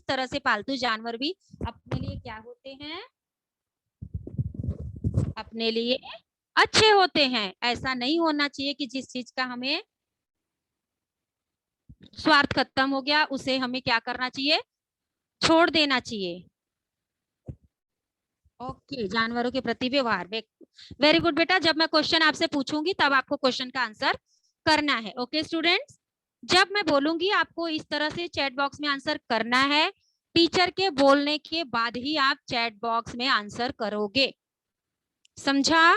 इस तरह से पालतू जानवर भी अपने लिए क्या होते हैं, अपने लिए अच्छे होते हैं। ऐसा नहीं होना चाहिए कि जिस चीज का हमें स्वार्थ खत्म हो गया उसे हमें क्या करना चाहिए, छोड़ देना चाहिए। ओके, जानवरों के प्रति व्यवहार, वेरी गुड बेटा। जब मैं क्वेश्चन आपसे पूछूंगी तब आपको क्वेश्चन का आंसर करना है। ओके स्टूडेंट्स, जब मैं बोलूंगी आपको इस तरह से चैट बॉक्स में आंसर करना है। टीचर के बोलने के बाद ही आप चैट बॉक्स में आंसर करोगे, समझा?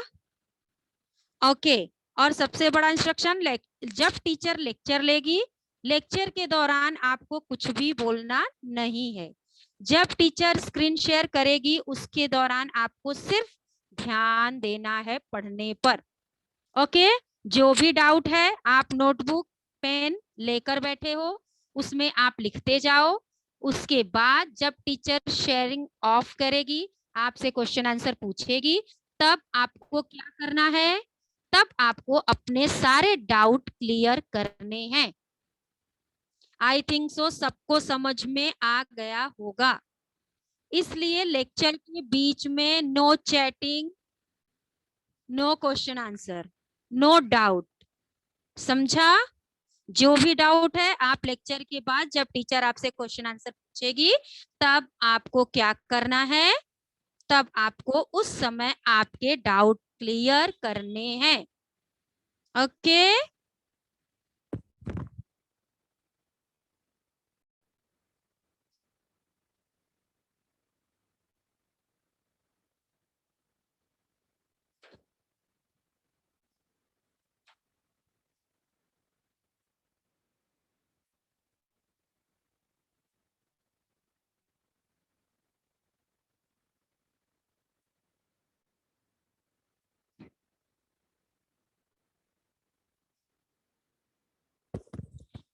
ओके। और सबसे बड़ा इंस्ट्रक्शन, जब टीचर लेक्चर लेगी, लेक्चर के दौरान आपको कुछ भी बोलना नहीं है। जब टीचर स्क्रीन शेयर करेगी उसके दौरान आपको सिर्फ ध्यान देना है पढ़ने पर। ओके, जो भी डाउट है आप नोटबुक पेन लेकर बैठे हो, उसमें आप लिखते जाओ। उसके बाद जब टीचर शेयरिंग ऑफ करेगी, आपसे क्वेश्चन आंसर पूछेगी, तब आपको क्या करना है, तब आपको अपने सारे डाउट क्लियर करने हैं। आई थिंक सो सबको समझ में आ गया होगा। इसलिए लेक्चर के बीच में no chatting, no question answer, no doubt, समझा? जो भी डाउट है आप लेक्चर के बाद जब टीचर आपसे क्वेश्चन आंसर पूछेगी तब आपको क्या करना है, तब आपको उस समय आपके डाउट क्लियर करने हैं। Okay,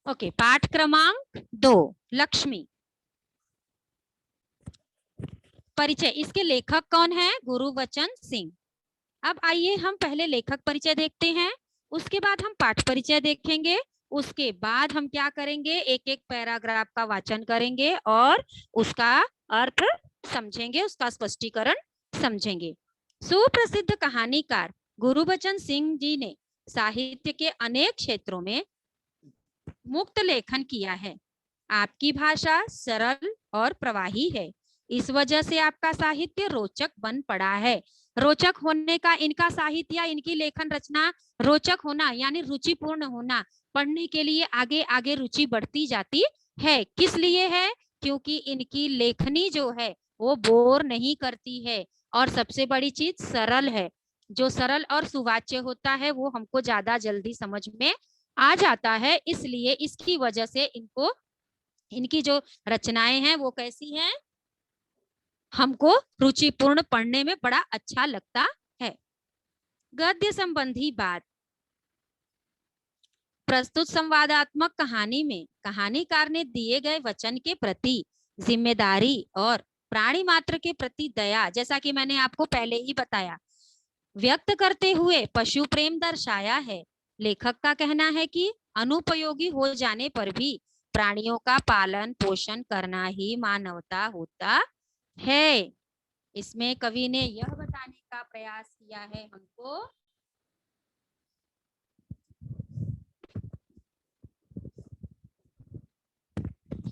okay. पाठ क्रमांक 2, लक्ष्मी। परिचय, इसके लेखक कौन है? गुरुबचन सिंह। अब आइए हम पहले लेखक परिचय देखते हैं, उसके बाद हम पाठ परिचय देखेंगे, उसके बाद हम क्या करेंगे, एक एक पैराग्राफ का वाचन करेंगे और उसका अर्थ समझेंगे, उसका स्पष्टीकरण समझेंगे। सुप्रसिद्ध कहानीकार गुरुबचन सिंह जी ने साहित्य के अनेक क्षेत्रों में मुक्त लेखन किया है। आपकी भाषा सरल और प्रवाही है, इस वजह से आपका साहित्य रोचक बन पड़ा है। रोचक होने का इनका साहित्य या इनकी लेखन रचना, रोचक होना यानी रुचिपूर्ण होना, पढ़ने के लिए आगे आगे रुचि बढ़ती जाती है। किस लिए है? क्योंकि इनकी लेखनी जो है वो बोर नहीं करती है, और सबसे बड़ी चीज सरल है। जो सरल और सुवाच्य होता है वो हमको ज्यादा जल्दी समझ में आ जाता है, इसलिए इसकी वजह से इनको, इनकी जो रचनाएं हैं वो कैसी हैं, हमको रुचिपूर्ण, पढ़ने में बड़ा अच्छा लगता है। गद्य संबंधी बात, प्रस्तुत संवादात्मक कहानी में कहानीकार ने दिए गए वचन के प्रति जिम्मेदारी और प्राणी मात्र के प्रति दया, जैसा कि मैंने आपको पहले ही बताया, व्यक्त करते हुए पशु प्रेम दर्शाया है। लेखक का कहना है कि अनुपयोगी हो जाने पर भी प्राणियों का पालन पोषण करना ही मानवता होता है। इसमें कवि ने यह बताने का प्रयास किया है हमको,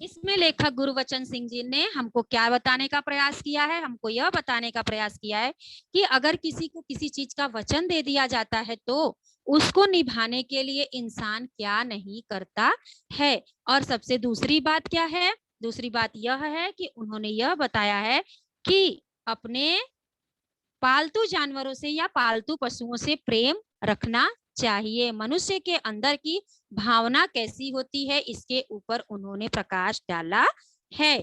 इसमें लेखक गुरुबचन सिंह जी ने हमको क्या बताने का प्रयास किया है, हमको यह बताने का प्रयास किया है कि अगर किसी को किसी चीज का वचन दे दिया जाता है तो उसको निभाने के लिए इंसान क्या नहीं करता है। और सबसे दूसरी बात क्या है? दूसरी बात यह है कि उन्होंने यह बताया है कि अपने पालतू जानवरों से या पालतू पशुओं से प्रेम रखना चाहिए। मनुष्य के अंदर की भावना कैसी होती है इसके ऊपर उन्होंने प्रकाश डाला है।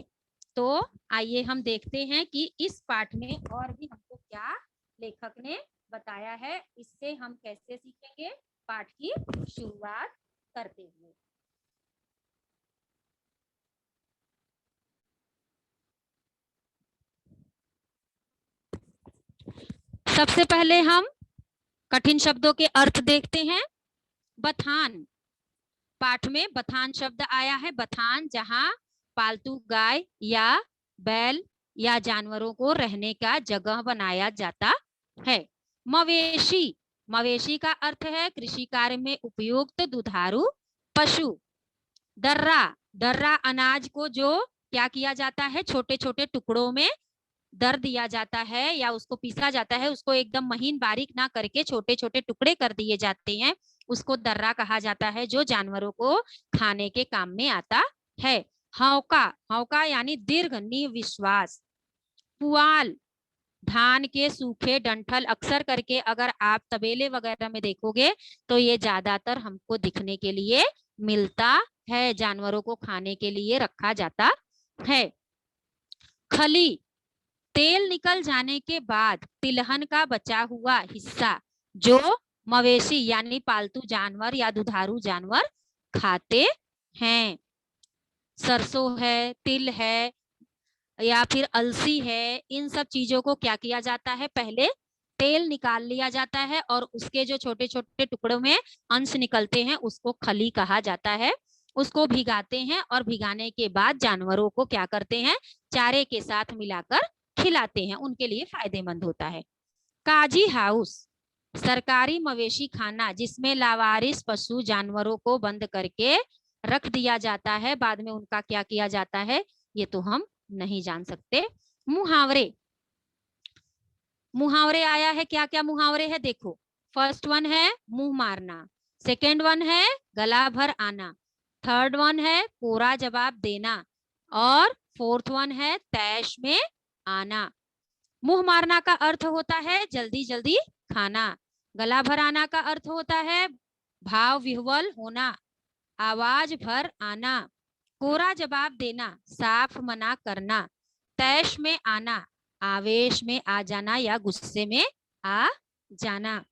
तो आइए हम देखते हैं कि इस पाठ में और भी हमको क्या लेखक ने बताया है, इससे हम कैसे सीखेंगे पाठ की शुरुआत करते हुए। सबसे पहले हम कठिन शब्दों के अर्थ देखते हैं। बथान, पाठ में बथान शब्द आया है। बथान जहां पालतू गाय या बैल या जानवरों को रहने का जगह बनाया जाता है। मवेशी, मवेशी का अर्थ है कृषि कार्य में उपयुक्त दुधारू पशु। दर्रा, दर्रा अनाज को जो क्या किया जाता है, छोटे छोटे टुकड़ों में दर दिया जाता है या उसको पीसा जाता है, उसको एकदम महीन बारीक ना करके छोटे छोटे टुकड़े कर दिए जाते हैं, उसको दर्रा कहा जाता है, जो जानवरों को खाने के काम में आता है। हौका, हौका यानी दीर्घ निविश्वास। पुआल, धान के सूखे डंठल, अक्सर करके अगर आप तबेले वगैरह में देखोगे तो ये ज्यादातर हमको दिखने के लिए मिलता है, जानवरों को खाने के लिए रखा जाता है। खली, तेल निकल जाने के बाद तिलहन का बचा हुआ हिस्सा जो मवेशी यानी पालतू जानवर या दुधारू जानवर खाते हैं। सरसों है, तिल है या फिर अलसी है, इन सब चीजों को क्या किया जाता है, पहले तेल निकाल लिया जाता है और उसके जो छोटे छोटे टुकड़ों में अंश निकलते हैं उसको खली कहा जाता है। उसको भिगाते हैं और भिगाने के बाद जानवरों को क्या करते हैं, चारे के साथ मिलाकर खिलाते हैं, उनके लिए फायदेमंद होता है। काजी हाउस, सरकारी मवेशी खाना जिसमें लावारिस पशु जानवरों को बंद करके रख दिया जाता है, बाद में उनका क्या किया जाता है ये तो हम नहीं जान सकते। मुहावरे, मुहावरे आया है, क्या क्या मुहावरे है देखो। फर्स्ट वन है मुंह मारना, सेकेंड वन है गला भर आना, थर्ड वन है कोरा जवाब देना और फोर्थ वन है तैश में आना। मुंह मारना का अर्थ होता है जल्दी जल्दी खाना, गला भर आना का अर्थ होता है भाव विह्वल होना, आवाज भर आना, कोरा जवाब देना, साफ मना करना, तैश में आना, आवेश में आ जाना या गुस्से में आ जाना।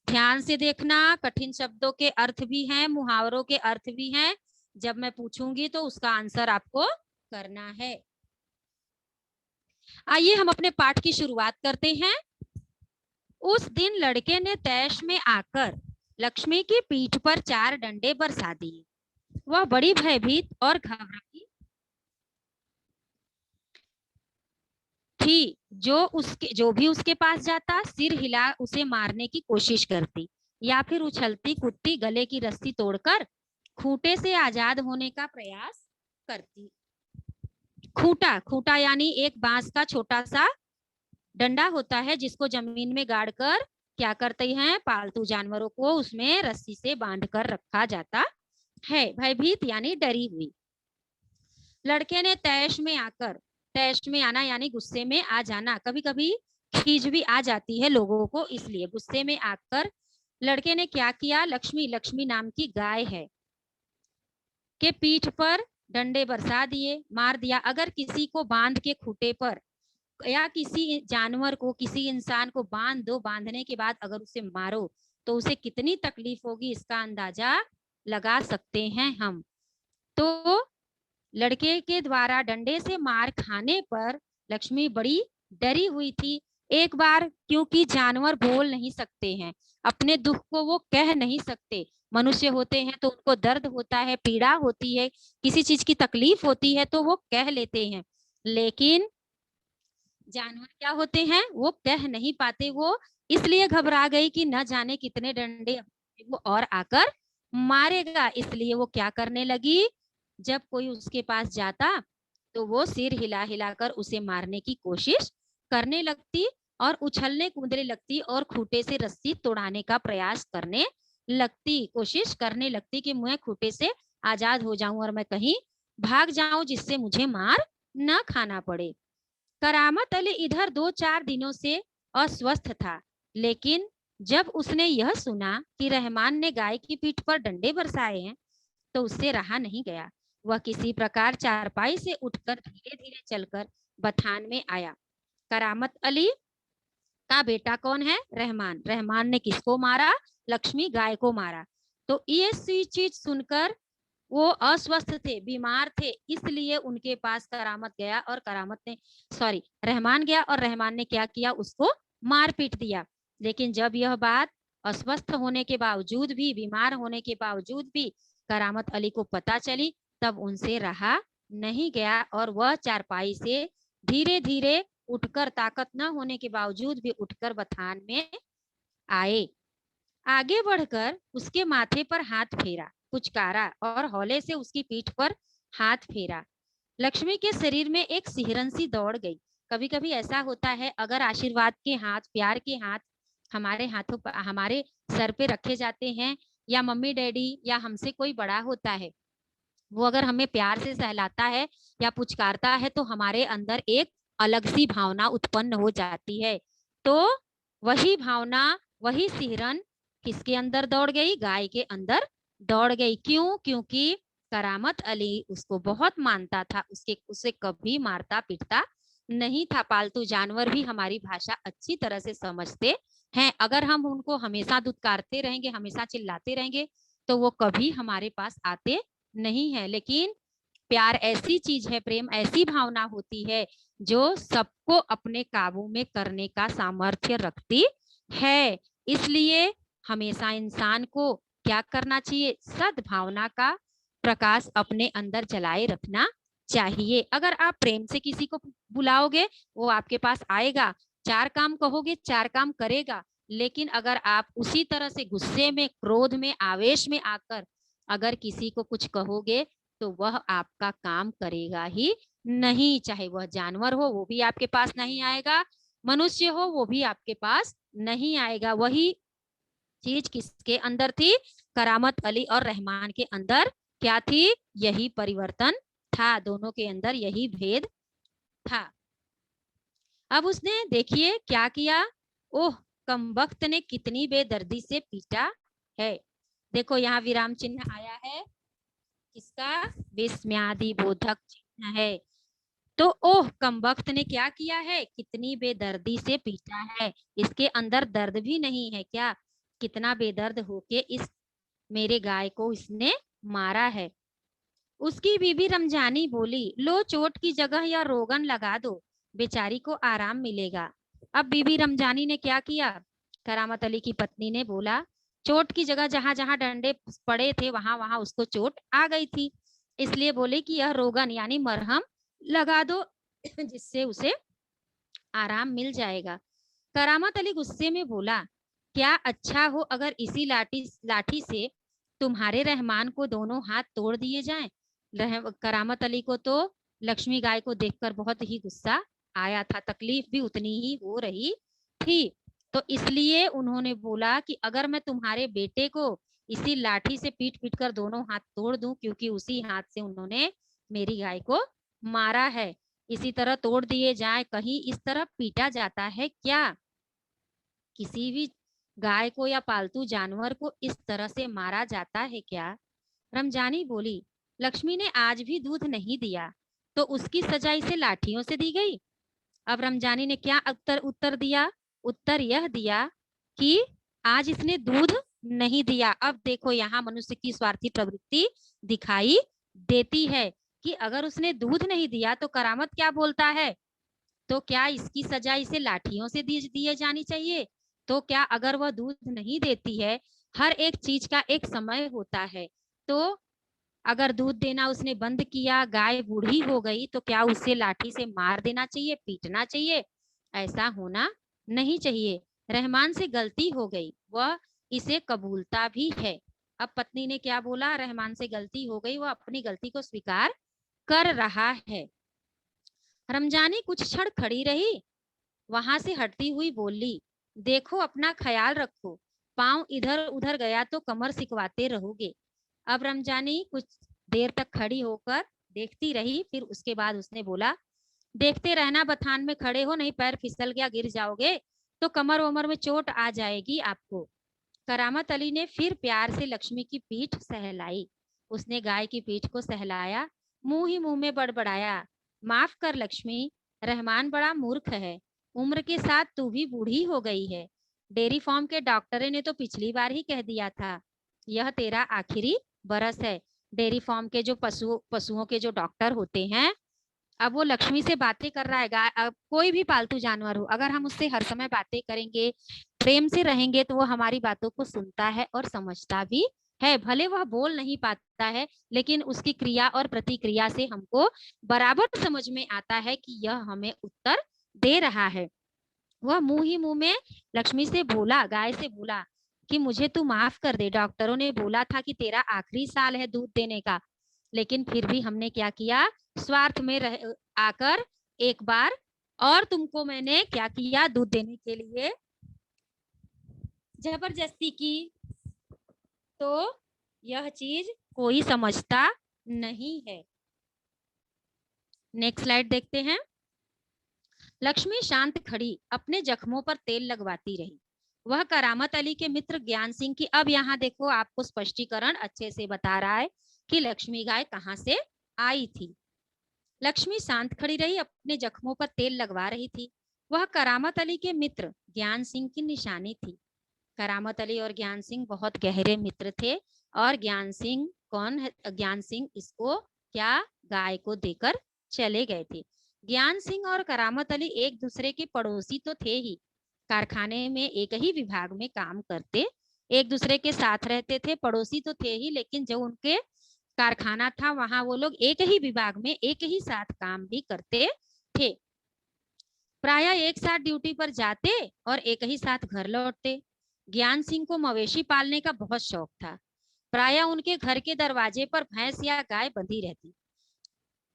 ध्यान से देखना, कठिन शब्दों के अर्थ भी हैं, मुहावरों के अर्थ भी हैं, जब मैं पूछूंगी तो उसका आंसर आपको करना है। आइए हम अपने पाठ की शुरुआत करते हैं। उस दिन लड़के ने तैश में आकर लक्ष्मी की पीठ पर 4 डंडे बरसा दिए। वह बड़ी भयभीत और घबराई थी। जो भी उसके पास जाता सिर हिला उसे मारने की कोशिश करती या फिर उछलती कूदती गले की रस्सी तोड़कर खूंटे से आजाद होने का प्रयास करती। खूंटा, खूंटा यानी एक बांस का छोटा सा डंडा होता है जिसको जमीन में गाड़कर क्या करते हैं, पालतू जानवरों को उसमें रस्सी से बांधकर रखा जाता है। भयभीत यानी डरी हुई। लड़के ने तैश में आकर, तैश में आना यानी गुस्से में आ जाना, कभी कभी खीज भी आ जाती है लोगों को, इसलिए गुस्से में आकर लड़के ने क्या किया, लक्ष्मी, लक्ष्मी नाम की गाय है के पीठ पर डंडे बरसा दिए, मार दिया। अगर किसी को बांध के खूंटे पर या किसी जानवर को, किसी इंसान को बांध दो, बांधने के बाद अगर उसे मारो तो उसे कितनी तकलीफ होगी इसका अंदाजा लगा सकते हैं हम। तो लड़के के द्वारा डंडे से मार खाने पर लक्ष्मी बड़ी डरी हुई थी। एक बार, क्योंकि जानवर बोल नहीं सकते हैं, अपने दुख को वो कह नहीं सकते, मनुष्य होते हैं तो उनको दर्द होता है, पीड़ा होती है, किसी चीज की तकलीफ होती है तो वो कह लेते हैं, लेकिन जानवर क्या होते हैं, वो कह नहीं पाते। वो इसलिए घबरा गई कि न जाने कितने डंडे वो और आकर मारेगा, इसलिए वो क्या करने लगी, जब कोई उसके पास जाता तो वो सिर हिला हिलाकर उसे मारने की कोशिश करने लगती और उछलने कूदने लगती और खूंटे से रस्सी तोड़ाने का प्रयास करने लगती, कोशिश करने लगती कि मैं खूंटे से आजाद हो जाऊं और मैं कहीं भाग जाऊं जिससे मुझे मार न खाना पड़े। करामत अली इधर 2-4 दिनों से अस्वस्थ था, लेकिन जब उसने यह सुना कि रहमान ने गाय की पीठ पर डंडे बरसाए हैं तो उससे रहा नहीं गया। वह किसी प्रकार चारपाई से उठकर धीरे धीरे चलकर बथान में आया। करामत अली का बेटा कौन है, रहमान। रहमान ने किसको मारा, लक्ष्मी गाय को मारा। तो ये चीज सुनकर वो अस्वस्थ थे, बीमार थे, इसलिए उनके पास करामत गया और करामत ने रहमान गया और रहमान ने क्या किया, उसको मार पीट दिया। लेकिन जब यह बात अस्वस्थ होने के बावजूद भी, बीमार होने के बावजूद भी करामत अली को पता चली, तब उनसे रहा नहीं गया और वह चारपाई से धीरे धीरे उठकर, ताकत न होने के बावजूद भी उठकर बथान में आए। आगे बढ़कर उसके माथे पर हाथ फेरा, पुचकारा और हौले से उसकी पीठ पर हाथ फेरा। लक्ष्मी के शरीर में एक सिहरन सी दौड़ गई। कभी कभी ऐसा होता है, अगर आशीर्वाद के हाथ, प्यार के हाथ हमारे हाथों पर, हमारे सर पे रखे जाते हैं, या मम्मी डैडी या हमसे कोई बड़ा होता है, वो अगर हमें प्यार से सहलाता है या पुचकारता है, तो हमारे अंदर एक अलग सी भावना उत्पन्न हो जाती है। तो वही भावना, वही सिहरन किसके अंदर दौड़ गई? गाय के अंदर दौड़ गई। क्यों? क्योंकि करामत अली उसको बहुत मानता था, उसे कभी मारता पीटता नहीं था। पालतू जानवर भी हमारी भाषा अच्छी तरह से समझते हैं। अगर हम उनको हमेशा दुत्कारते रहेंगे, हमेशा चिल्लाते रहेंगे, तो वो कभी हमारे पास आते नहीं है। लेकिन प्यार ऐसी चीज है, प्रेम ऐसी भावना होती है जो सबको अपने काबू में करने का सामर्थ्य रखती है। इसलिए हमेशा इंसान को क्या करना चाहिए? सद्भावना का प्रकाश अपने अंदर जलाए रखना चाहिए। अगर आप प्रेम से किसी को बुलाओगे, वो आपके पास आएगा, 4 काम कहोगे 4 काम करेगा। लेकिन अगर आप उसी तरह से गुस्से में, क्रोध में, आवेश में आकर अगर किसी को कुछ कहोगे, तो वह आपका काम करेगा ही नहीं। चाहे वह जानवर हो, वो भी आपके पास नहीं आएगा, मनुष्य हो, वो भी आपके पास नहीं आएगा। वही चीज किसके अंदर थी? करामत अली और रहमान के अंदर क्या थी? यही परिवर्तन था, दोनों के अंदर यही भेद था। अब उसने देखिए क्या किया। ओह, कमबख्त ने कितनी बेदर्दी से पीटा है। देखो यहाँ विराम चिन्ह आया है, किसका? विस्मयादि बोधक चिन्ह है। तो ओह, कमबख्त ने क्या किया है? कितनी बेदर्दी से पीटा है। इसके अंदर दर्द भी नहीं है क्या? कितना बेदर्द होके इस मेरे गाय को इसने मारा है। उसकी बीबी रमजानी बोली, लो चोट की जगह या रोगन लगा दो, बेचारी को आराम मिलेगा। अब बीबी रमजानी ने क्या किया? करामत अली की पत्नी ने बोला, चोट की जगह जहां जहां डंडे पड़े थे, वहां वहां उसको चोट आ गई थी, इसलिए बोले कि यह रोगन यानी मरहम लगा दो, जिससे उसे आराम मिल जाएगा। करामत अली गुस्से में बोला, क्या अच्छा हो अगर इसी लाठी लाठी से तुम्हारे रहमान को दोनों हाथ तोड़ दिए जाएं। करामत अली को तो लक्ष्मी गाय को देखकर बहुत ही गुस्सा आया था, तकलीफ भी उतनी ही हो रही थी। तो इसलिए उन्होंने बोला कि अगर मैं तुम्हारे बेटे को इसी लाठी से पीट पीट कर दोनों हाथ तोड़ दूं, क्योंकि उसी हाथ से उन्होंने मेरी गाय को मारा है, इसी तरह तोड़ दिए जाए। कहीं इस तरह पीटा जाता है क्या? किसी भी गाय को या पालतू जानवर को इस तरह से मारा जाता है क्या? रमजानी बोली, लक्ष्मी ने आज भी दूध नहीं दिया, तो उसकी सजा इसे लाठियों से दी गई। अब रमजानी ने क्या उत्तर उत्तर दिया? उत्तर यह दिया कि आज इसने दूध नहीं दिया। अब देखो यहाँ मनुष्य की स्वार्थी प्रवृत्ति दिखाई देती है कि अगर उसने दूध नहीं दिया तो करामत क्या बोलता है? तो क्या इसकी सजा इसे लाठियों से दिए जानी चाहिए? तो क्या अगर वह दूध नहीं देती है, हर एक चीज का एक समय होता है, तो अगर दूध देना उसने बंद किया, गाय बूढ़ी हो गई, तो क्या उसे लाठी से मार देना चाहिए, पीटना चाहिए? ऐसा होना नहीं चाहिए। रहमान से गलती हो गई, वह इसे कबूलता भी है। अब पत्नी ने क्या बोला? रहमान से गलती हो गई, वह अपनी गलती को स्वीकार कर रहा है। रमजानी कुछ क्षण खड़ी रही, वहां से हटती हुई बोली, देखो अपना ख्याल रखो, पांव इधर उधर गया तो कमर सिकवाते रहोगे। अब रमजानी कुछ देर तक खड़ी होकर देखती रही, फिर उसके बाद उसने बोला, देखते रहना, बथान में खड़े हो, नहीं पैर फिसल गया, गिर जाओगे तो कमर वमर में चोट आ जाएगी आपको। करामत अली ने फिर प्यार से लक्ष्मी की पीठ सहलाई। उसने गाय की पीठ को सहलाया, मुंह ही मुंह में बड़बड़ाया, माफ कर लक्ष्मी, रहमान बड़ा मूर्ख है, उम्र के साथ तू भी बूढ़ी हो गई है। डेयरी फार्म के डॉक्टर ने तो पिछली बार ही कह दिया था, यह तेरा आखिरी बरस है। डेयरी फार्म के जो पशुओं के जो डॉक्टर होते हैं, अब वो लक्ष्मी से बातें कर रहा है। अब कोई भी पालतू जानवर हो, अगर हम उससे हर समय बातें करेंगे, प्रेम से रहेंगे, तो वो हमारी बातों को सुनता है और समझता भी है, भले वह बोल नहीं पाता है, लेकिन उसकी क्रिया और प्रतिक्रिया से हमको बराबर समझ में आता है कि यह हमें उत्तर दे रहा है। वह मुंह ही मुंह में लक्ष्मी से बोला, गाय से बोला कि मुझे तू माफ कर दे, डॉक्टरों ने बोला था कि तेरा आखिरी साल है दूध देने का, लेकिन फिर भी हमने क्या किया, स्वार्थ में आकर एक बार और तुमको मैंने क्या किया, दूध देने के लिए जबरदस्ती की, तो यह चीज कोई समझता नहीं है। नेक्स्ट स्लाइड देखते हैं। लक्ष्मी शांत खड़ी अपने जख्मों पर तेल लगवाती रही। वह करामत अली के मित्र ज्ञान सिंह की, अब यहाँ देखो आपको स्पष्टीकरण अच्छे से बता रहा है कि लक्ष्मी गाय कहाँ से आई थी। लक्ष्मी शांत खड़ी रही, अपने जख्मों पर तेल लगवा रही थी। वह करामत अली के मित्र ज्ञान सिंह की निशानी थी। करामत अली और ज्ञान सिंह बहुत गहरे मित्र थे, और ज्ञान सिंह कौन है, ज्ञान सिंह इसको क्या, गाय को देकर चले गए थे। ज्ञान सिंह और करामत अली एक दूसरे के पड़ोसी तो थे ही, कारखाने में एक ही विभाग में काम करते, एक दूसरे के साथ रहते थे, पड़ोसी तो थे ही, लेकिन जो उनके कारखाना था वहां वो लोग एक ही विभाग में एक ही साथ काम भी करते थे। प्राय एक साथ ड्यूटी पर जाते और एक ही साथ घर लौटते। ज्ञान सिंह को मवेशी पालने का बहुत शौक था। प्राय उनके घर के दरवाजे पर भैंस या गाय बंधी रहती।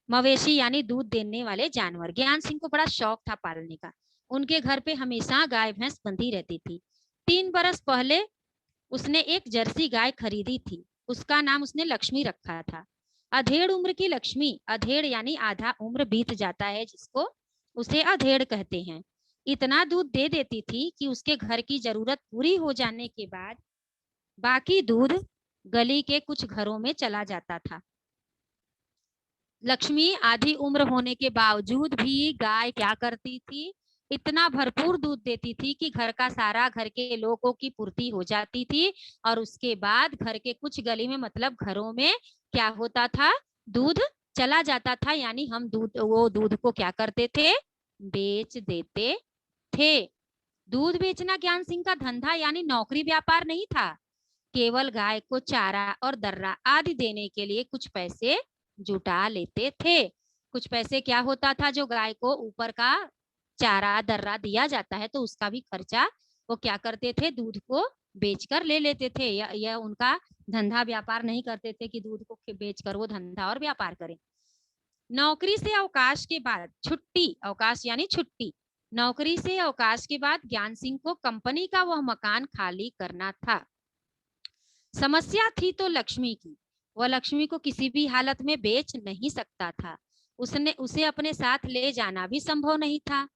मवेशी यानी दूध देने वाले जानवर, ज्ञान सिंह को बड़ा शौक था पालने का। उनके घर पे हमेशा गाय भैंस बंधी रहती थी। 3 बरस पहले उसने एक जर्सी गाय खरीदी थी। उसका नाम उसने लक्ष्मी रखा था। अधेड़ उम्र की लक्ष्मी, अधेड़ यानी आधा उम्र बीत जाता है जिसको, उसे अधेड़ कहते हैं, इतना दूध दे देती थी कि उसके घर की जरूरत पूरी हो जाने के बाद बाकी दूध गली के कुछ घरों में चला जाता था। लक्ष्मी आधी उम्र होने के बावजूद भी गाय क्या करती थी, इतना भरपूर दूध देती थी कि घर का सारा, घर के लोगों की पूर्ति हो जाती थी। और उसके बाद घर के कुछ गली में, मतलब घरों में क्या होता था, दूध चला जाता था, यानी हम वो दूध को क्या करते थे, बेच देते थे। दूध बेचना ज्ञान सिंह का धंधा यानी नौकरी व्यापार नहीं था, केवल गाय को चारा और दर्रा आदि देने के लिए कुछ पैसे जुटा लेते थे। कुछ पैसे क्या होता था, जो गाय को ऊपर का चारा दर्रा दिया जाता है तो उसका भी खर्चा वो क्या करते थे, दूध को बेचकर ले लेते थे। यह उनका धंधा व्यापार नहीं करते थे कि दूध को बेचकर वो धंधा और व्यापार करें। नौकरी से अवकाश के बाद छुट्टी, अवकाश यानी छुट्टी, नौकरी से अवकाश के बाद ज्ञान सिंह को कंपनी का वह मकान खाली करना था। समस्या थी तो लक्ष्मी की, वह लक्ष्मी को किसी भी हालत में बेच नहीं सकता था। उसे अपने साथ ले जाना भी संभव नहीं था।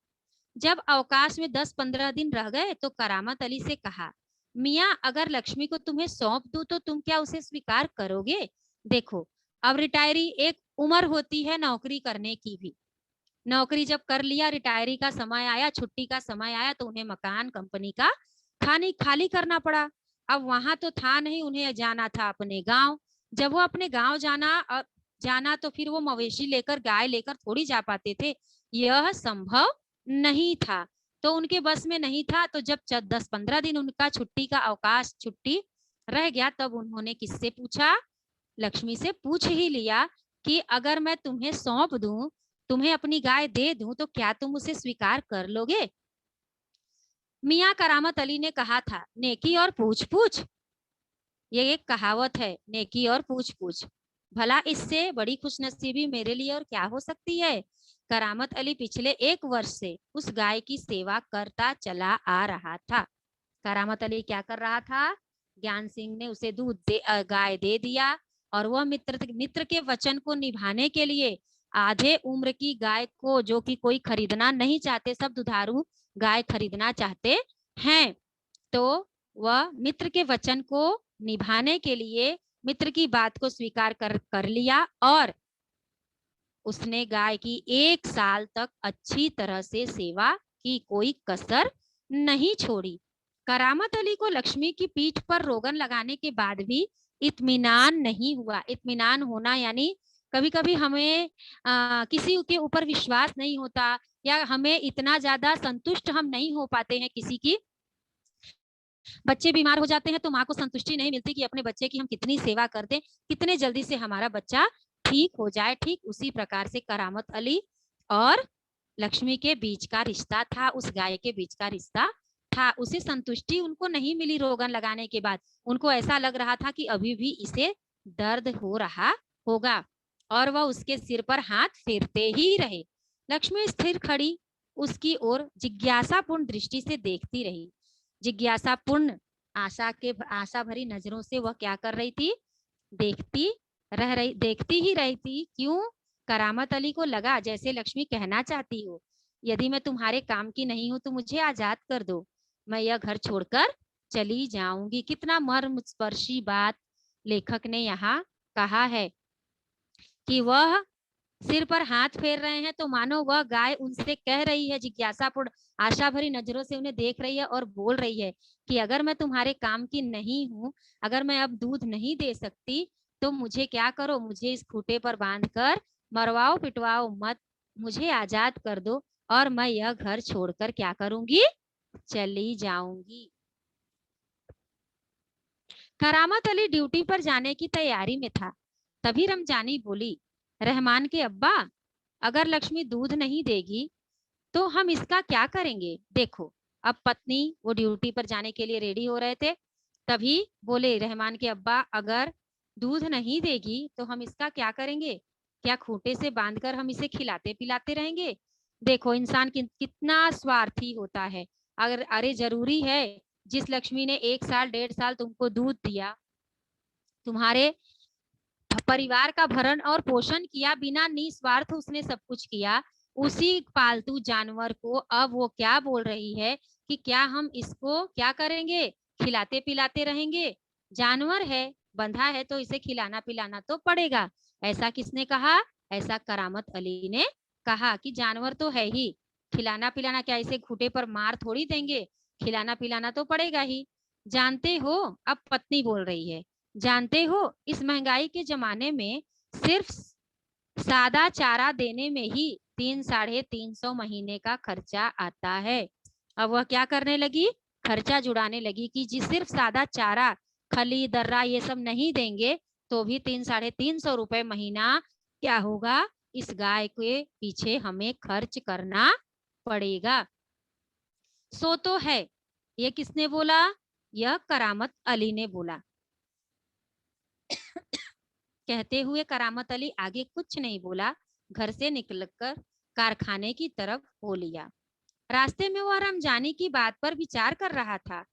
जब अवकाश में 10-15 दिन रह गए तो करामत अली से कहा, मियाँ अगर लक्ष्मी को तुम्हें सौंप दूं तो तुम क्या उसे स्वीकार करोगे? देखो, अब रिटायरी एक उम्र होती है नौकरी करने की भी। नौकरी जब कर लिया, रिटायरी का समय आया, छुट्टी का समय आया, तो उन्हें मकान कंपनी का खाली करना पड़ा। अब वहां तो था नहीं, उन्हें जाना था अपने गांव। जब वो अपने गांव जाना तो फिर वो मवेशी लेकर, गाय लेकर थोड़ी जा पाते थे, यह संभव नहीं था, तो उनके बस में नहीं था। तो जब 10-15 दिन उनका छुट्टी का अवकाश, छुट्टी रह गया, तब उन्होंने किससे पूछा, लक्ष्मी से पूछ ही लिया कि अगर मैं तुम्हें सौंप दूं, तुम्हें अपनी गाय दे दूं, तो क्या तुम उसे स्वीकार कर लोगे? मियाँ करामत अली ने कहा था, नेकी और पूछ पूछ, ये एक कहावत है, नेकी और पूछ पूछ, भला इससे बड़ी खुशनसीबी मेरे लिए और क्या हो सकती है। करामत अली पिछले 1 वर्ष से उस गाय की सेवा करता चला आ रहा था। करामत अली क्या कर रहा था, ज्ञान सिंह ने उसे गाय दे दिया, और वह मित्र के वचन को निभाने के लिए आधे उम्र की गाय को, जो कि कोई खरीदना नहीं चाहते, सब दुधारू गाय खरीदना चाहते हैं, तो वह मित्र के वचन को निभाने के लिए मित्र की बात को स्वीकार कर लिया, और उसने गाय की 1 साल तक अच्छी तरह से सेवा की, कोई कसर नहीं छोड़ी। करामत अली को लक्ष्मी की पीठ पर रोगन लगाने के बाद भी इत्मीनान नहीं हुआ। इत्मीनान होना यानी कभी कभी हमें किसी के ऊपर विश्वास नहीं होता, या हमें इतना ज्यादा संतुष्ट हम नहीं हो पाते हैं किसी की बच्चे बीमार हो जाते हैं तो माँ को संतुष्टि नहीं मिलती कि अपने बच्चे की हम कितनी सेवा कर दें, कितने जल्दी से हमारा बच्चा ठीक हो जाए। ठीक उसी प्रकार से करामत अली और लक्ष्मी के बीच का रिश्ता था, उस गाय के बीच का रिश्ता था। उसे संतुष्टि उनको नहीं मिली रोगन लगाने के बाद। उनको ऐसा लग रहा था कि अभी भी इसे दर्द हो रहा होगा और वह उसके सिर पर हाथ फेरते ही रहे। लक्ष्मी स्थिर खड़ी उसकी ओर जिज्ञासापूर्ण दृष्टि से देखती रही। जिज्ञासापूर्ण आशा भरी नजरों से वह क्या कर रही थी, देखती ही रही थी। क्यों? करामत अली को लगा जैसे लक्ष्मी कहना चाहती हो, यदि मैं तुम्हारे काम की नहीं हूं तो मुझे आजाद कर दो, मैं यह घर छोड़कर चली जाऊंगी। कितना मर्म स्पर्शी बात लेखक ने यहाँ कहा है कि वह सिर पर हाथ फेर रहे हैं तो मानो वह गाय उनसे कह रही है, जिज्ञासापूर्ण आशा भरी नजरों से उन्हें देख रही है और बोल रही है कि अगर मैं तुम्हारे काम की नहीं हूं, अगर मैं अब दूध नहीं दे सकती तो मुझे क्या करो, मुझे इस खूंटे पर बांध कर मरवाओ पिटवाओ मत, मुझे आजाद कर दो और मैं यह घर छोड़कर क्या करूंगी, चली जाऊंगी। करामत अली ड्यूटी पर जाने की तैयारी में था। तभी रमजानी बोली, रहमान के अब्बा, अगर लक्ष्मी दूध नहीं देगी तो हम इसका क्या करेंगे। देखो, अब पत्नी वो ड्यूटी पर जाने के लिए रेडी हो रहे थे, तभी बोले रहमान के अब्बा, अगर दूध नहीं देगी तो हम इसका क्या करेंगे, क्या खूंटे से बांधकर हम इसे खिलाते पिलाते रहेंगे। देखो इंसान कितना स्वार्थी होता है। अगर अरे जरूरी है, जिस लक्ष्मी ने 1 साल 1.5 साल तुमको दूध दिया, तुम्हारे परिवार का भरण और पोषण किया, बिना निस्वार्थ उसने सब कुछ किया, उसी पालतू जानवर को अब वो क्या बोल रही है कि क्या हम इसको क्या करेंगे, खिलाते पिलाते रहेंगे। जानवर है, बंधा है तो इसे खिलाना पिलाना तो पड़ेगा। ऐसा किसने कहा? ऐसा करामत अली ने कहा कि जानवर तो है ही, खिलाना पिलाना क्या, इसे खूंटे पर मार थोड़ी देंगे, खिलाना पिलाना तो पड़ेगा ही। जानते हो, अब पत्नी बोल रही है, जानते हो इस महंगाई के जमाने में सिर्फ सादा चारा देने में ही 300-350 महीने का खर्चा आता है। अब वह क्या करने लगी, खर्चा जुड़ाने लगी कि जी सिर्फ सादा चारा, खली दर्रा ये सब नहीं देंगे तो भी 300-350 रुपए महीना क्या होगा, इस गाय के पीछे हमें खर्च करना पड़ेगा। सो तो है। ये किसने बोला? यह करामत अली ने बोला। कहते हुए करामत अली आगे कुछ नहीं बोला, घर से निकलकर कारखाने की तरफ हो लिया। रास्ते में वह रमजानी की बात पर विचार कर रहा था।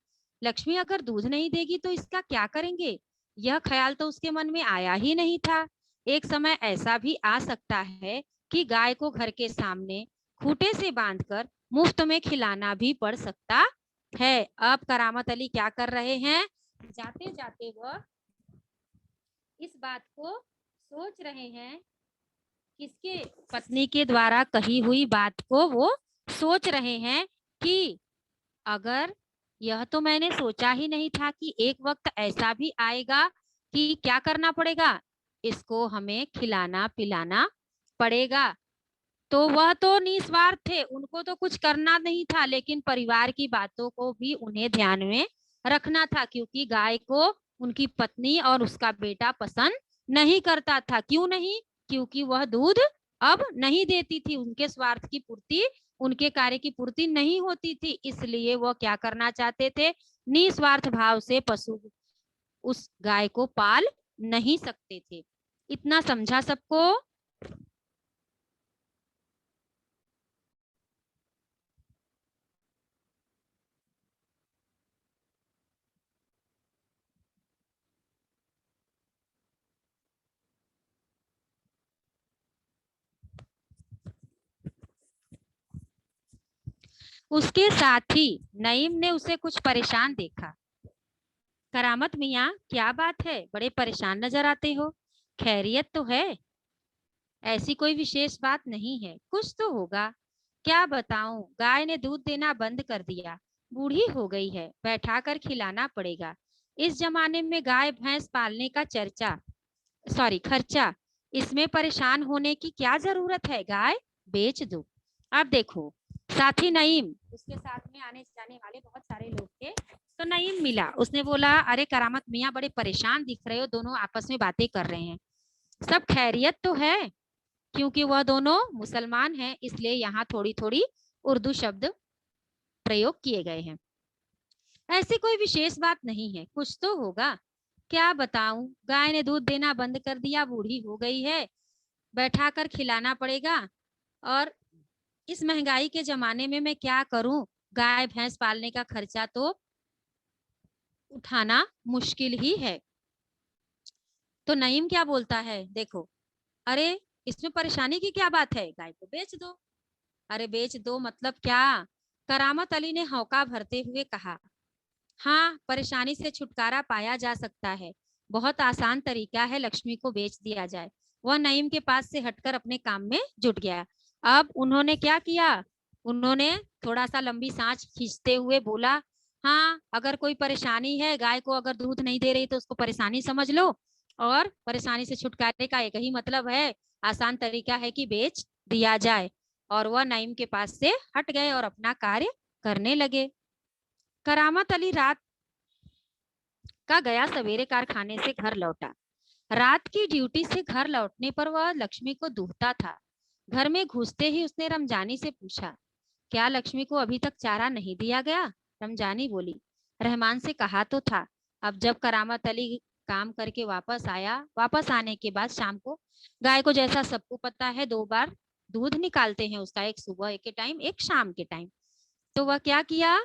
लक्ष्मी अगर दूध नहीं देगी तो इसका क्या करेंगे, यह ख्याल तो उसके मन में आया ही नहीं था। एक समय ऐसा भी आ सकता है कि गाय को घर के सामने खूंटे से बांधकर मुफ्त में खिलाना भी पड़ सकता है। अब करामत अली क्या कर रहे हैं, जाते जाते वह इस बात को सोच रहे हैं, किसके, पत्नी के द्वारा कही हुई बात को वो सोच रहे हैं कि अगर, यह तो मैंने सोचा ही नहीं था कि एक वक्त ऐसा भी आएगा कि क्या करना पड़ेगा, इसको हमें खिलाना पिलाना पड़ेगा। तो वह तो निस्वार्थ थे, उनको तो कुछ करना नहीं था, लेकिन परिवार की बातों को भी उन्हें ध्यान में रखना था, क्योंकि गाय को उनकी पत्नी और उसका बेटा पसंद नहीं करता था। क्यों नहीं? क्योंकि वह दूध अब नहीं देती थी, उनके स्वार्थ की पूर्ति, उनके कार्य की पूर्ति नहीं होती थी, इसलिए वह क्या करना चाहते थे, निस्वार्थ भाव से पशु उस गाय को पाल नहीं सकते थे। इतना समझा सबको? उसके साथ ही नईम ने उसे कुछ परेशान देखा। करामत मियाँ, क्या बात है, बड़े परेशान नजर आते हो, खैरियत तो है? ऐसी कोई विशेष बात नहीं है, कुछ तो होगा। क्या बताऊं, गाय ने दूध देना बंद कर दिया, बूढ़ी हो गई है, बैठा कर खिलाना पड़ेगा। इस जमाने में गाय भैंस पालने का चर्चा, सॉरी खर्चा, इसमें परेशान होने की क्या जरूरत है, गाय बेच दो। अब देखो, साथी नईम, उसके साथ में आने जाने वाले बहुत सारे लोग थे, तो नईम मिला, उसने बोला अरे करामत मियाँ बड़े परेशान दिख रहे हो, दोनों आपस में बातें कर रहे हैं, सब खैरियत तो है? क्योंकि वह दोनों मुसलमान हैं, इसलिए यहाँ थोड़ी थोड़ी उर्दू शब्द प्रयोग किए गए हैं। ऐसी कोई विशेष बात नहीं है, कुछ तो होगा। क्या बताऊं, गाय ने दूध देना बंद कर दिया, बूढ़ी हो गई है, बैठा कर खिलाना पड़ेगा, और इस महंगाई के जमाने में मैं क्या करूं, गाय भैंस पालने का खर्चा तो उठाना मुश्किल ही है। तो नईम क्या बोलता है, देखो, अरे इसमें परेशानी की क्या बात है, गाय को बेच दो। अरे बेच दो मतलब क्या? करामत अली ने हौका भरते हुए कहा, हाँ परेशानी से छुटकारा पाया जा सकता है, बहुत आसान तरीका है, लक्ष्मी को बेच दिया जाए। वह नईम के पास से हटकर अपने काम में जुट गया। अब उन्होंने क्या किया, उन्होंने थोड़ा सा लंबी सांस खींचते हुए बोला, हाँ अगर कोई परेशानी है, गाय को अगर दूध नहीं दे रही तो उसको परेशानी समझ लो, और परेशानी से छुटकारे का एक ही मतलब है, आसान तरीका है कि बेच दिया जाए। और वह नईम के पास से हट गए और अपना कार्य करने लगे। करामत अली रात का गया, सवेरे कारखाने से घर लौटा। रात की ड्यूटी से घर लौटने पर वह लक्ष्मी को दूहता था। घर में घुसते ही उसने रमजानी से पूछा, क्या लक्ष्मी को अभी तक चारा नहीं दिया गया? रमजानी बोली, रहमान से कहा तो था। अब जब करामत अली काम करके वापस आया, वापस आने के बाद शाम को, गाय को जैसा सबको पता है 2 बार दूध निकालते हैं उसका, एक सुबह के टाइम, एक शाम के टाइम। तो वह क्या किया,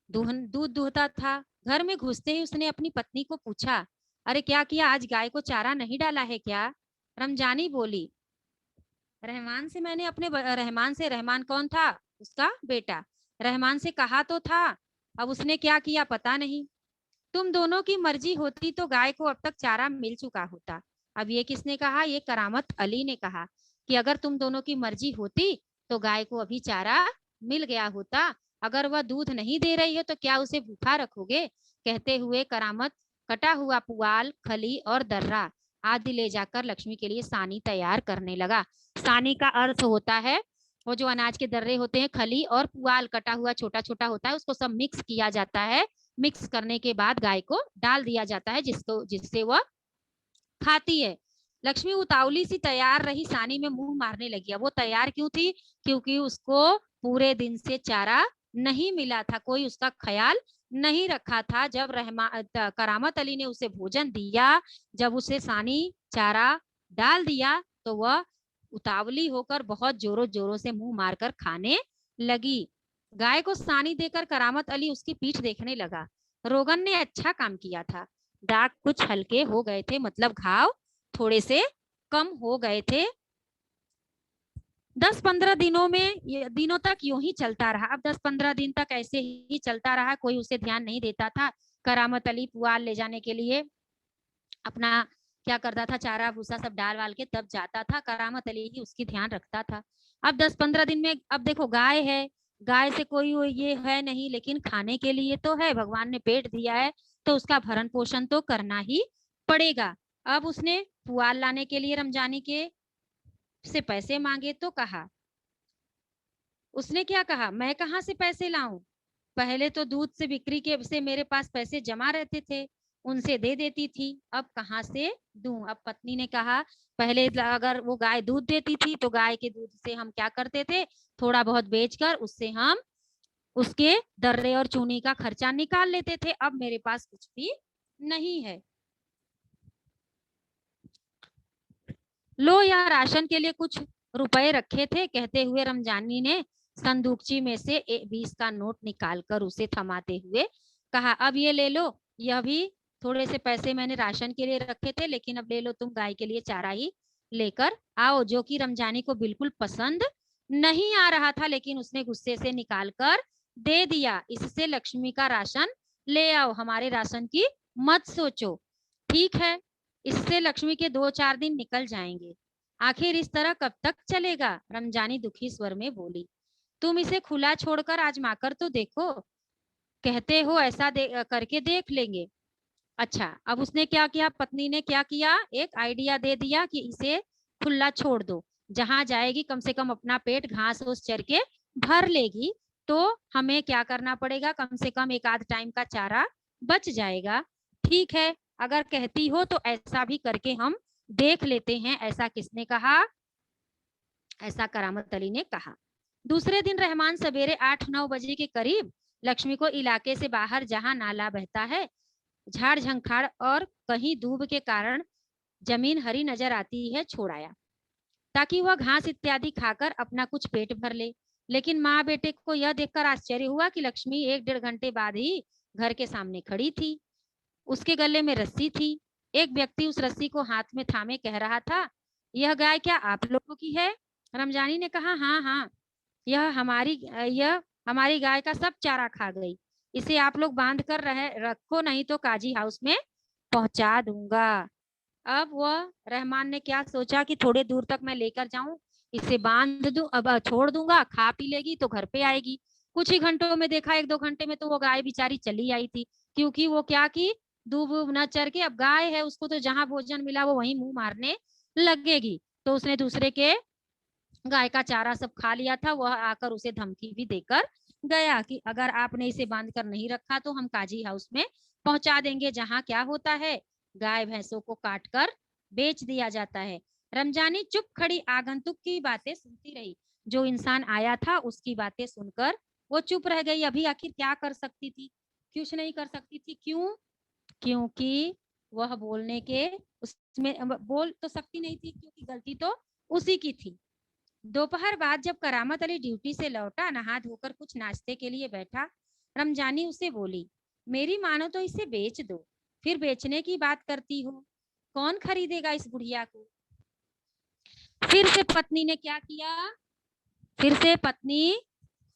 दूध दुहता था। घर में घुसते ही उसने अपनी पत्नी को पूछा, अरे क्या किया, आज गाय को चारा नहीं डाला है क्या? रमजानी बोली, रहमान से, रहमान कौन था? उसका बेटा। रहमान से कहा तो था, अब उसने क्या किया पता नहीं। तुम दोनों की मर्जी होती तो गाय को अब तक चारा मिल चुका होता। अब ये किसने कहा, ये करामत अली ने कहा कि अगर तुम दोनों की मर्जी होती तो गाय को अभी चारा मिल गया होता। अगर वह दूध नहीं दे रही है तो क्या उसे भूखा रखोगे? कहते हुए करामत कटा हुआ पुआल, खली और दर्रा आदि ले जाकर लक्ष्मी के लिए सानी तैयार करने लगा। सानी का अर्थ होता है वो जो अनाज के दर्रे होते हैं, खली और पुआल कटा हुआ छोटा छोटा होता है, उसको सब मिक्स किया जाता है। मिक्स करने के बाद गाय को डाल दिया जाता है, जिससे वह खाती है। लक्ष्मी उतावली सी तैयार रही, सानी में मुंह मारने लगी। अब वो तैयार क्यों थी? क्योंकि उसको पूरे दिन से चारा नहीं मिला था, कोई उसका ख्याल नहीं रखा था। जब करामत अली ने उसे भोजन दिया, जब उसे सानी चारा डाल दिया, तो वह उतावली होकर बहुत जोरों जोरों से मुंह मारकर खाने लगी। गाय को सानी देकर करामत अली उसकी पीठ देखने लगा। रोगन ने अच्छा काम किया था, दाग कुछ हल्के हो गए थे, मतलब घाव थोड़े से कम हो गए थे। 10-15 दिनों तक यूं ही चलता रहा। अब 10-15 दिन तक ऐसे ही चलता रहा, कोई उसे ध्यान नहीं देता था। करामत अली पुआल ले जाने के लिए अपना क्या करता था, चारा भूसा सब डाल वाल के तब जाता था। करामत अली ही उसकी ध्यान रखता था। अब 10-15 दिन में, अब देखो गाय है, गाय से कोई ये है नहीं, लेकिन खाने के लिए तो है, भगवान ने पेट दिया है तो उसका भरण पोषण तो करना ही पड़ेगा। अब उसने पुआल लाने के लिए रमजानी के से पैसे मांगे तो कहा, उसने क्या कहा, मैं कहाँ से पैसे लाऊं? पहले तो दूध से बिक्री के से मेरे पास पैसे जमा रहते थे, उनसे दे देती थी, अब कहाँ से दूं? अब पत्नी ने कहा, पहले अगर वो गाय दूध देती थी तो गाय के दूध से हम क्या करते थे, थोड़ा बहुत बेचकर उससे हम उसके दर्रे और चूनी का खर्चा निकाल लेते थे। अब मेरे पास कुछ भी नहीं है, लो या राशन के लिए कुछ रुपए रखे थे। कहते हुए रमजानी ने संदूकची में से 20 का नोट निकालकर उसे थमाते हुए कहा, अब ये ले लो, यह भी थोड़े से पैसे मैंने राशन के लिए रखे थे, लेकिन अब ले लो, तुम गाय के लिए चारा ही लेकर आओ। जो कि रमजानी को बिल्कुल पसंद नहीं आ रहा था, लेकिन उसने गुस्से से निकाल कर दे दिया। इससे लक्ष्मी का राशन ले आओ, हमारे राशन की मत सोचो, ठीक है? इससे लक्ष्मी के 2-4 दिन निकल जाएंगे। आखिर इस तरह कब तक चलेगा? रमजानी दुखी स्वर में बोली, तुम इसे खुला छोड़कर आजमाकर तो देखो, कहते हो ऐसा करके देख लेंगे। अच्छा, अब उसने क्या किया, पत्नी ने क्या किया, एक आइडिया दे दिया कि इसे खुला छोड़ दो, जहां जाएगी कम से कम अपना पेट घास फूस चर के भर लेगी, तो हमें क्या करना पड़ेगा, कम से कम एक आध टाइम का चारा बच जाएगा। ठीक है, अगर कहती हो तो ऐसा भी करके हम देख लेते हैं। ऐसा किसने कहा? ऐसा करामत अली ने कहा। दूसरे दिन रहमान सवेरे 8-9 बजे के करीब लक्ष्मी को इलाके से बाहर, जहां नाला बहता है, झाड़ झंखाड़ और कहीं दूब के कारण जमीन हरी नजर आती है, छोड़ाया, ताकि वह घास इत्यादि खाकर अपना कुछ पेट भर ले। लेकिन माँ बेटे को यह देखकर आश्चर्य हुआ कि लक्ष्मी 1-1.5 घंटे बाद ही घर के सामने खड़ी थी। उसके गले में रस्सी थी। एक व्यक्ति उस रस्सी को हाथ में थामे कह रहा था, यह गाय क्या आप लोगों की है? रमजानी ने कहा, हाँ हाँ, यह हमारी गाय का सब चारा खा गई। इसे आप लोग बांध कर रखो, नहीं तो काजी हाउस में पहुंचा दूंगा। अब वह रहमान ने क्या सोचा कि थोड़े दूर तक मैं लेकर जाऊं, इसे बांध दूं, अब छोड़ दूंगा, खा पी लेगी तो घर पे आएगी। कुछ ही घंटों में देखा, 1-2 घंटे में तो वो गाय बेचारी चली आई थी, क्योंकि वो क्या की, दूब न चर के, अब गाय है, उसको तो जहां भोजन मिला वो वहीं मुंह मारने लगेगी। तो उसने दूसरे के गाय का चारा सब खा लिया था। वह आकर उसे धमकी भी देकर गया कि अगर आपने इसे बांध कर नहीं रखा तो हम काजी हाउस में पहुंचा देंगे, जहां क्या होता है, गाय भैंसों को काट कर बेच दिया जाता है। रमजानी चुप खड़ी आगंतुक की बातें सुनती रही। जो इंसान आया था उसकी बातें सुनकर वो चुप रह गई। अभी आखिर क्या कर सकती थी? कुछ नहीं कर सकती थी। क्यों? क्योंकि वह बोलने के उसमें बोल तो सकती नहीं थी, क्योंकि गलती तो उसी की थी। दोपहर बाद जब करामत अली ड्यूटी से लौटा, नहा धोकर कुछ नाश्ते के लिए बैठा, रमजानी उसे बोली, मेरी मानो तो इसे बेच दो, फिर बेचने की बात करती हो, कौन खरीदेगा इस बुढ़िया को? फिर से पत्नी ने क्या किया? फिर से पत्नी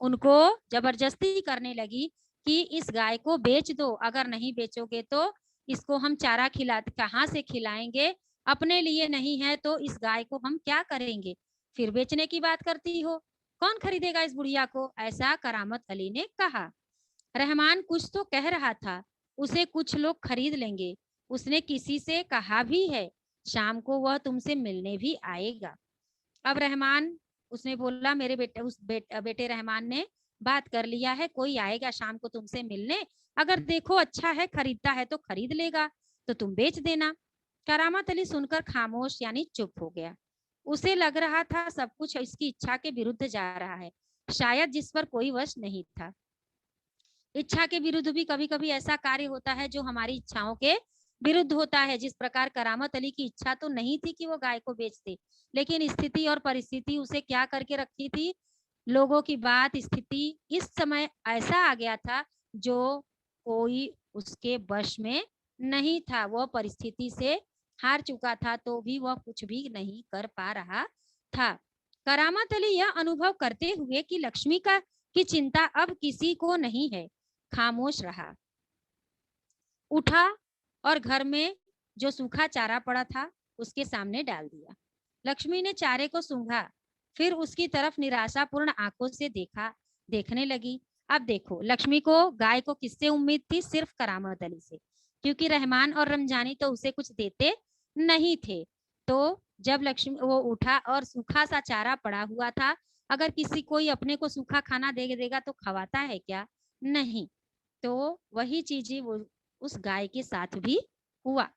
उनको जबरदस्ती करने लगी कि इस गाय को बेच दो, अगर नहीं बेचोगे तो इसको हम चारा कहाँ से खिलाएंगे, अपने लिए नहीं है तो इस गाय को हम क्या करेंगे? फिर बेचने की बात करती हो, कौन खरीदेगा इस बुढ़िया को? ऐसा करामत अली ने कहा। रहमान कुछ तो कह रहा था, उसे कुछ लोग खरीद लेंगे, उसने किसी से कहा भी है, शाम को वह तुमसे मिलने भी आएगा। अब रहमान, उसने बोला, मेरे बेटे रहमान ने बात कर लिया है, कोई आएगा शाम को तुमसे मिलने, अगर देखो अच्छा है, खरीदता है तो खरीद लेगा, तो तुम बेच देना। करामत अली सुनकर खामोश यानी चुप हो गया। उसे लग रहा था सब कुछ इसकी इच्छा के विरुद्ध जा रहा है, शायद जिस पर कोई वश नहीं था। इच्छा के विरुद्ध भी कभी कभी ऐसा कार्य होता है जो हमारी इच्छाओं के विरुद्ध होता है। जिस प्रकार करामत अली की इच्छा तो नहीं थी कि वो गाय को बेच दे, लेकिन स्थिति और परिस्थिति उसे क्या करके रखी थी, लोगों की बात, स्थिति इस समय ऐसा आ गया था जो कोई उसके वश में नहीं था। वह परिस्थिति से हार चुका था, तो भी वह कुछ भी नहीं कर पा रहा था। करामत अली यह अनुभव करते हुए कि लक्ष्मी की चिंता अब किसी को नहीं है, खामोश रहा। उठा और घर में जो सूखा चारा पड़ा था उसके सामने डाल दिया। लक्ष्मी ने चारे को सूंघा, फिर उसकी तरफ निराशापूर्ण आंखों से देखने लगी। अब देखो, लक्ष्मी को गाय को किससे उम्मीद थी? सिर्फ करामत अली से, क्योंकि रहमान और रमजानी तो उसे कुछ देते नहीं थे। तो जब लक्ष्मी वो उठा और सूखा सा चारा पड़ा हुआ था, अगर किसी कोई अपने को सूखा खाना दे देगा तो खवाता है क्या? नहीं। तो वही चीजें वो उस गाय के साथ भी हुआ।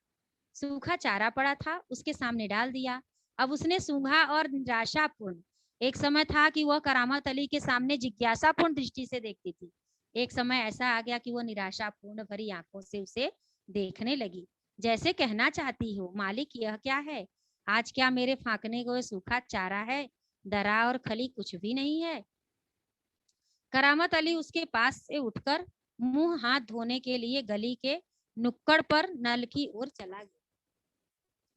सूखा चारा पड़ा था, उसके सामने डाल दिया। अब उसने सूंघा और निराशापूर्ण, एक समय था कि वह करामत अली के सामने जिज्ञासापूर्ण दृष्टि से देखती थी, एक समय ऐसा आ गया कि वह निराशापूर्ण भरी आंखों से उसे देखने लगी, जैसे कहना चाहती हो, मालिक यह क्या है? आज क्या मेरे फांकने को सूखा चारा है? दरा और खली कुछ भी नहीं है। करामत अली उसके पास से उठकर मुंह हाथ धोने के लिए गली के नुक्कड़ पर नल की ओर चला गया।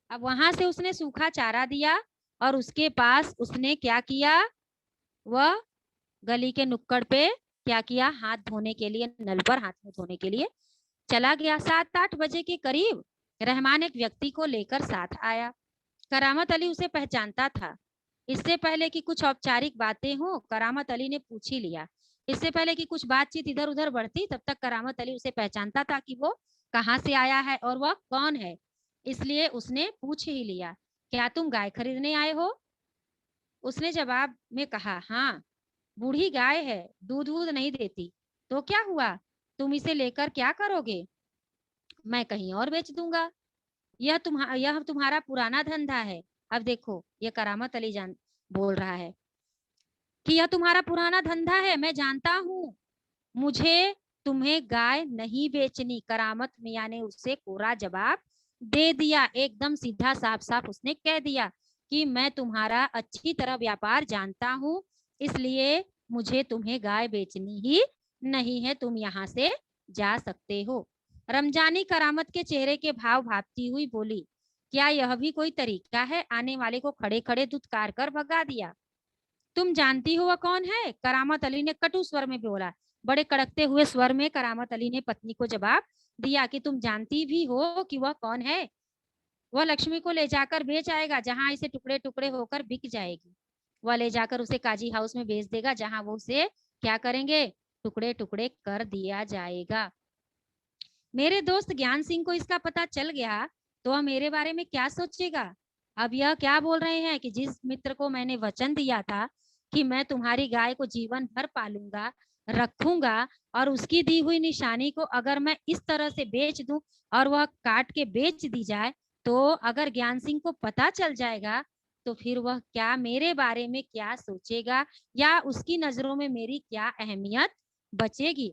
अब वहां से उसने सूखा चारा दिया और उसके पास उसने क्या किया, वह गली के नुक्कड़ पे क्या किया, हाथ धोने के लिए, नल पर हाथ मुंह धोने के लिए चला गया। 7-8 बजे के करीब रहमान एक व्यक्ति को लेकर साथ आया। करामत अली उसे पहचानता था। इससे पहले कि कुछ औपचारिक बातें हो, करामत अली ने पूछ ही लिया। इससे पहले कि कुछ बातचीत इधर उधर बढ़ती, तब तक करामत अली उसे पहचानता था कि वो कहाँ से आया है और वह कौन है, इसलिए उसने पूछ ही लिया, क्या तुम गाय खरीदने आए हो? उसने जवाब में कहा, हाँ। बूढ़ी गाय है, दूध वूध नहीं देती, तो क्या हुआ, तुम इसे लेकर क्या करोगे? मैं कहीं और बेच दूंगा। यह तुम्हारा पुराना धंधा है। अब देखो, ये करामत अली जान बोल रहा है कि यह तुम्हारा पुराना धंधा है, मैं जानता हूँ। मुझे तुम्हें गाय नहीं बेचनी। करामत मियाँ ने उससे कोरा जवाब दे दिया, एकदम सीधा साफ साफ उसने कह दिया कि मैं तुम्हारा अच्छी तरह व्यापार जानता हूँ, इसलिए मुझे तुम्हें गाय बेचनी ही नहीं है, तुम यहाँ से जा सकते हो। रमजानी करामत के चेहरे के भाव भापती हुई बोली, क्या यह भी कोई तरीका है? आने वाले को खड़े खड़े धुतकार कर भगा दिया। तुम जानती हो वह कौन है? करामत अली ने कटु स्वर में बोला। बड़े कड़कते हुए स्वर में करामत अली ने पत्नी को जवाब दिया कि तुम जानती भी हो कि वह कौन है? वह लक्ष्मी को ले जाकर बेच आएगा, जहां इसे टुकड़े टुकड़े होकर बिक जाएगी। वह ले जाकर उसे काजी हाउस में बेच देगा, जहां वो उसे क्या करेंगे? टुकड़े टुकड़े कर दिया जाएगा। मेरे दोस्त ज्ञान सिंह को इसका पता चल गया तो वह मेरे बारे में क्या सोचेगा? अब यह क्या बोल रहे हैं कि जिस मित्र को मैंने वचन दिया था कि मैं तुम्हारी गाय को जीवन भर पालूंगा, रखूंगा, और उसकी दी हुई निशानी को अगर मैं इस तरह से बेच दूं और वह काट के बेच दी जाए, तो अगर ज्ञान सिंह को पता चल जाएगा तो फिर वह क्या मेरे बारे में क्या सोचेगा, या उसकी नजरों में मेरी क्या अहमियत बचेगी?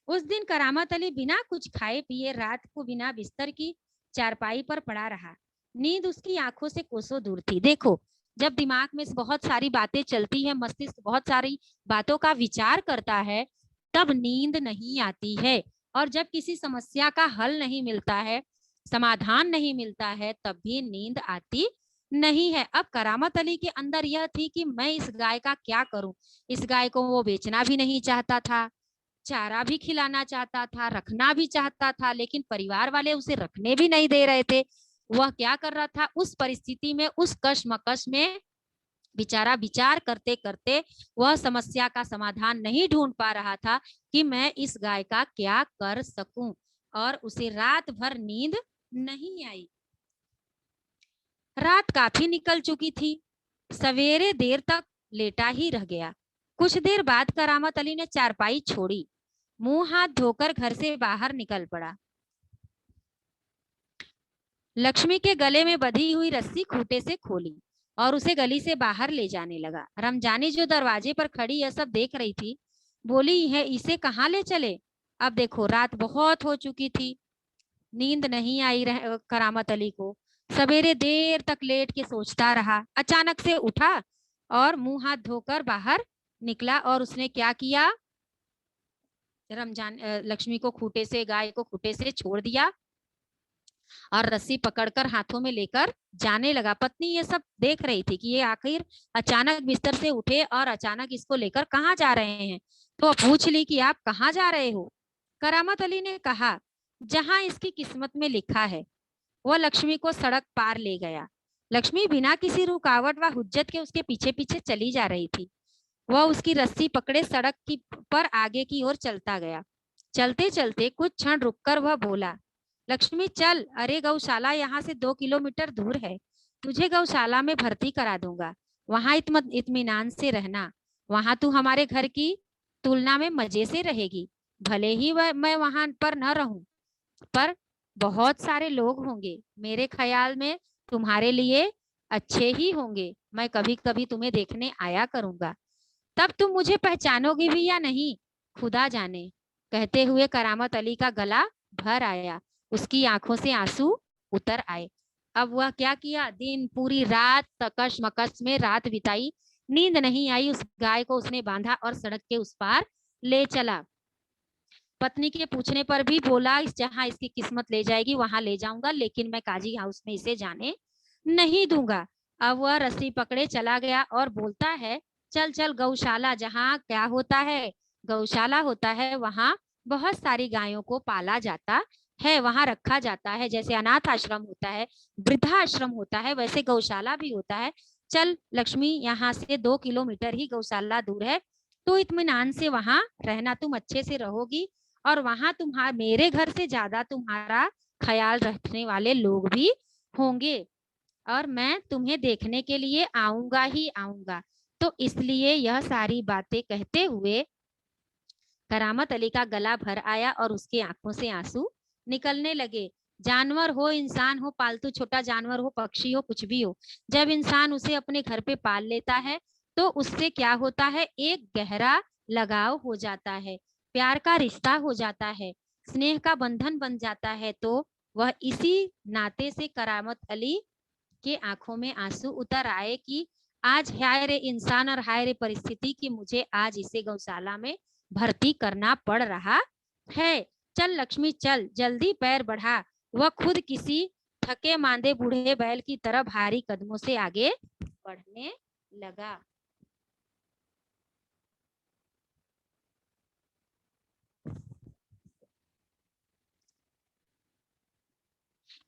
उस दिन करामत अली बिना कुछ खाए पिए रात को बिना बिस्तर की चारपाई पर पड़ा रहा। नींद उसकी आंखों से कोसों दूर थी। देखो, जब दिमाग में बहुत सारी बातें चलती है, मस्तिष्क बहुत सारी बातों का विचार करता है, तब नींद नहीं आती है। और जब किसी समस्या का हल नहीं मिलता है, समाधान नहीं मिलता है, तब भी नींद आती नहीं है। अब करामत अली के अंदर यह थी कि मैं इस गाय का क्या करूं। इस गाय को वो बेचना भी नहीं चाहता था, चारा भी खिलाना चाहता था, रखना भी चाहता था, लेकिन परिवार वाले उसे रखने भी नहीं दे रहे थे। वह क्या कर रहा था? उस परिस्थिति में, उस कश्मकश में बेचारा विचार करते करते वह समस्या का समाधान नहीं ढूंढ पा रहा था कि मैं इस गाय का क्या कर सकूं, और उसे रात भर नींद नहीं आई। रात काफी निकल चुकी थी, सवेरे देर तक लेटा ही रह गया। कुछ देर बाद करामत अली ने चारपाई छोड़ी, मुंह हाथ धोकर घर से बाहर निकल पड़ा। लक्ष्मी के गले में बंधी हुई रस्सी खूंटे से खोली और उसे गली से बाहर ले जाने लगा। रमजानी जो दरवाजे पर खड़ी यह सब देख रही थी, बोली, है इसे कहाँ ले चले? अब देखो, रात बहुत हो चुकी थी, नींद नहीं आई करामत अली को। सवेरे देर तक लेट के सोचता रहा, अचानक से उठा और मुंह हाथ धोकर बाहर निकला। और उसने क्या किया? लक्ष्मी को खूंटे से, गाय को खूंटे से छोड़ दिया और रस्सी पकड़कर हाथों में लेकर जाने लगा। पत्नी ये सब देख रही थी कि ये आखिर अचानक बिस्तर से उठे और अचानक इसको लेकर कहाँ जा रहे हैं। तो पूछ ली कि आप कहाँ जा रहे हो? करामत अली ने कहा, जहां इसकी किस्मत में लिखा है। वह लक्ष्मी को सड़क पार ले गया। लक्ष्मी बिना किसी रुकावट व हुज्जत के उसके पीछे पीछे चली जा रही थी। वह उसकी रस्सी पकड़े सड़क की पर आगे की ओर चलता गया। चलते चलते कुछ क्षण रुककर वह बोला, लक्ष्मी चल, अरे गौशाला यहाँ से 2 किलोमीटर दूर है, तुझे गौशाला में भर्ती करा दूंगा, वहां इत्मीनान से रहना, वहां तू हमारे घर की तुलना में मजे से रहेगी। भले ही मैं वहां पर न रहूं, पर बहुत सारे लोग होंगे, मेरे ख्याल में तुम्हारे लिए अच्छे ही होंगे। मैं कभी कभी तुम्हें देखने आया करूंगा, तब तुम मुझे पहचानोगी भी या नहीं, खुदा जाने। कहते हुए करामत अली का गला भर आया, उसकी आंखों से आंसू उतर आए। अब वह क्या किया? दिन पूरी रात तकश मकश में रात बिताई, नींद नहीं आई। उस गाय को उसने बांधा और सड़क के उस पार ले चला। पत्नी के पूछने पर भी बोला, इस जहां इसकी किस्मत ले जाएगी वहां ले जाऊंगा, लेकिन मैं काजी हाउस में इसे जाने नहीं दूंगा। अब वह रस्सी पकड़े चला गया और बोलता है, चल चल गौशाला, जहाँ क्या होता है, गौशाला होता है, वहां बहुत सारी गायों को पाला जाता है, वहां रखा जाता है। जैसे अनाथ आश्रम होता है, वृद्धाश्रम होता है, वैसे गौशाला भी होता है। चल लक्ष्मी, यहाँ से 2 किलोमीटर ही गौशाला दूर है, तो इत्मीनान से वहां रहना, तुम अच्छे से रहोगी, और वहां तुम्हारा मेरे घर से ज्यादा तुम्हारा ख्याल रखने वाले लोग भी होंगे, और मैं तुम्हें देखने के लिए आऊंगा ही आऊंगा। तो इसलिए यह सारी बातें कहते हुए करामत अली का गला भर आया और उसकी आंखों से आंसू निकलने लगे। जानवर हो, इंसान हो, पालतू छोटा जानवर हो, पक्षी हो, कुछ भी हो, जब इंसान उसे अपने घर पे पाल लेता है तो उससे क्या होता है, एक गहरा लगाव हो जाता है, प्यार का रिश्ता हो जाता है, स्नेह का बंधन बन जाता है। तो वह इसी नाते से करामत अली के आंखों में आंसू उतर आए कि आज हाय रे इंसान और हाय रे परिस्थिति कि मुझे आज इसे गौशाला में भर्ती करना पड़ रहा है। चल लक्ष्मी चल, जल्दी पैर बढ़ा। वह खुद किसी थके मांदे बूढ़े बैल की तरह भारी कदमों से आगे बढ़ने लगा।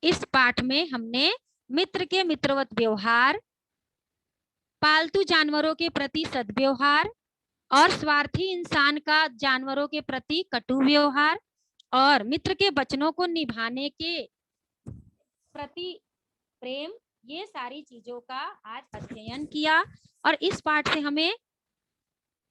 इस पाठ में हमने मित्र के मित्रवत व्यवहार, पालतू जानवरों के प्रति सद्व्यवहार और स्वार्थी इंसान का जानवरों के प्रति कटु व्यवहार और मित्र के वचनों को निभाने के प्रति प्रेम, ये सारी चीजों का आज अध्ययन किया। और इस पाठ से हमें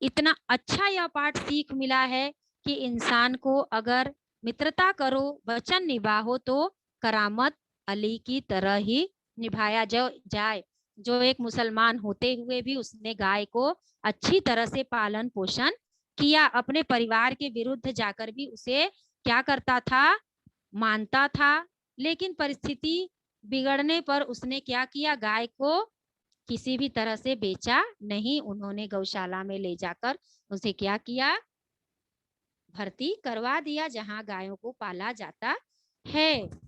इतना अच्छा यह पाठ सीख मिला है कि इंसान को अगर मित्रता करो, वचन निभाओ तो करामत अली की तरह ही निभाया जाए, जो एक मुसलमान होते हुए भी उसने गाय को अच्छी तरह से पालन पोषण किया, अपने परिवार के विरुद्ध जाकर भी उसे क्या करता था, मानता था। लेकिन परिस्थिति बिगड़ने पर उसने क्या किया, गाय को किसी भी तरह से बेचा नहीं, उन्होंने गौशाला में ले जाकर उसे क्या किया, भर्ती करवा दिया जहां गायों को पाला जाता है।